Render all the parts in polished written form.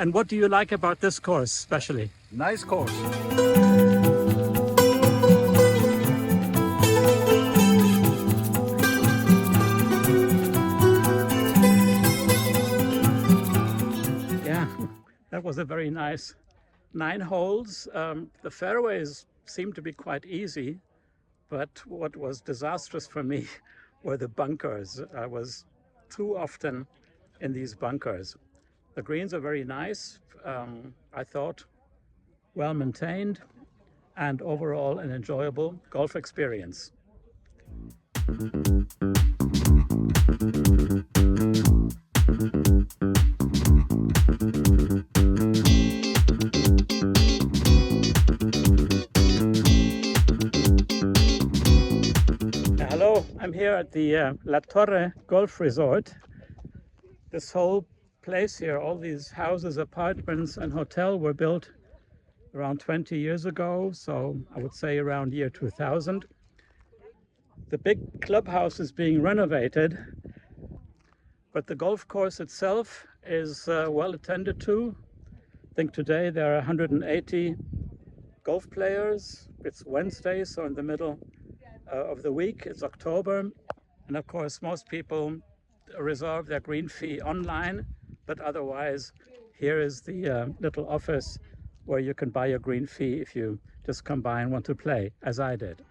And what do you like about this course especially? Nice course. Yeah, that was a very nice 9 holes. The fairways seemed to be quite easy, but what was disastrous for me were the bunkers. I was too often in these bunkers. The greens are very nice, I thought, well maintained, and overall an enjoyable golf experience. Hello, I'm here at the La Torre Golf Resort. This whole place here, all these houses, apartments and hotel were built around 20 years ago, so I would say around year 2000. The big clubhouse is being renovated, but the golf course itself is well attended to. I think today there are 180 golf players. It's Wednesday, so in the middle of the week, it's October. And of course, most people reserve their green fee online, but otherwise, here is the little office where you can buy your green fee if you just come by and want to play, as I did.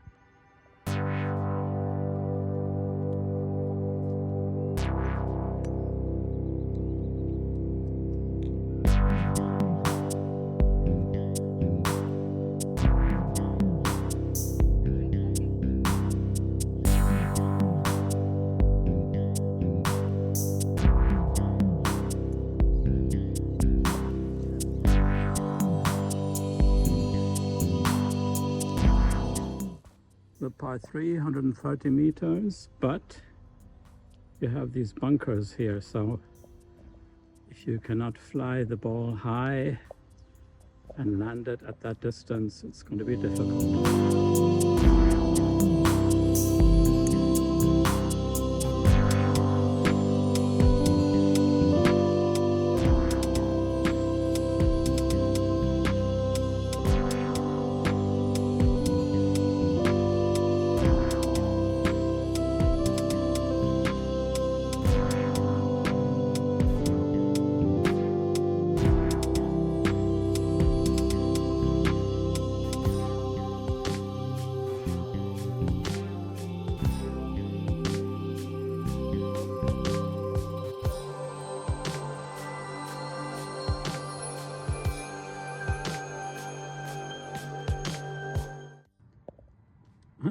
The par 3, 130 meters, but you have these bunkers here, so if you cannot fly the ball high and land it at that distance, it's going to be difficult.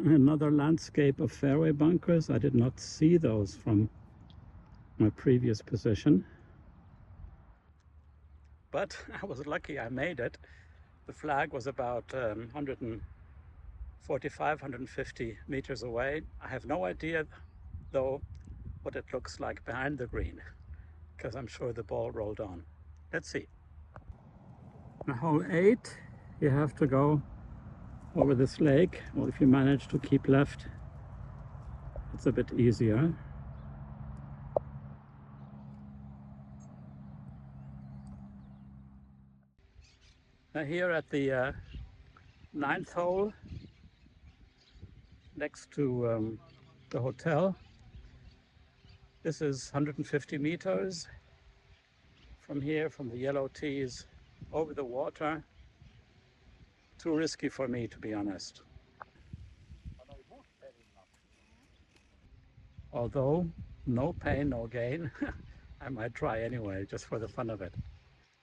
Another landscape of fairway bunkers. I did not see those from my previous position, but I was lucky I made it. The flag was about 145, 150 meters away. I have no idea though what it looks like behind the green, because I'm sure the ball rolled on. Let's see. On hole 8 you have to go over this lake, or if you manage to keep left, it's a bit easier. Now here at the 9th hole, next to the hotel, this is 150 meters from here, from the yellow tees over the water. Too risky for me, to be honest. Although, no pain, no gain. I might try anyway, just for the fun of it.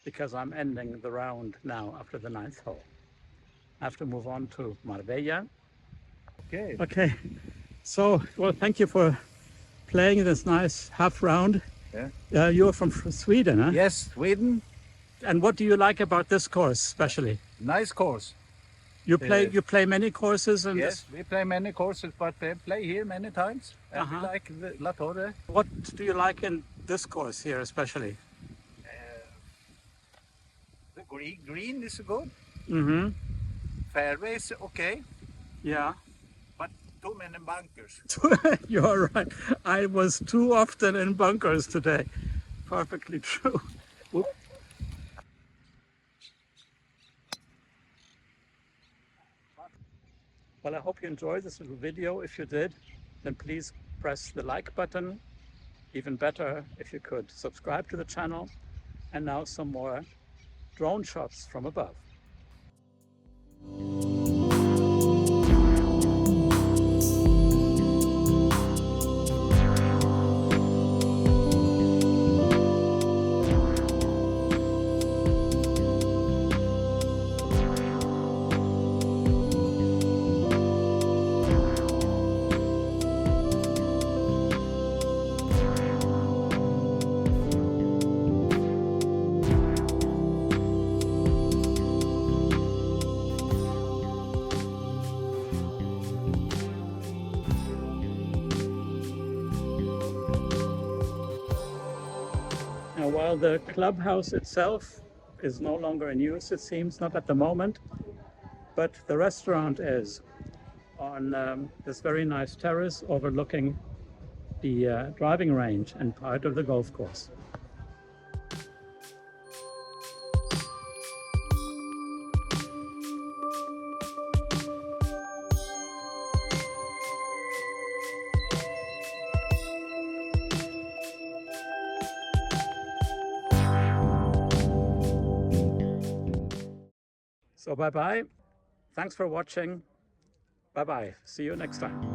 Because I'm ending the round now after the 9th hole. I have to move on to Marbella. Okay. So, well, thank you for playing this nice half round. Yeah. You're from Sweden, huh? Yes, Sweden. And what do you like about this course, especially? Nice course. You play many courses in Yes, we play many courses, but we play here many times. And we like the La Torre. What do you like in this course here, especially? The green is good. Mm-hmm. Fairway is okay, Yeah. but too many bunkers. You're right. I was too often in bunkers today. Perfectly true. Well, I hope you enjoyed this little video. If you did, then please press the like button. Even better, if you could subscribe to the channel. And now some more drone shots from above. Now, while the clubhouse itself is no longer in use, it seems, not at the moment, but the restaurant is on this very nice terrace overlooking the driving range and part of the golf course. So bye-bye. Thanks for watching. Bye-bye. See you next time.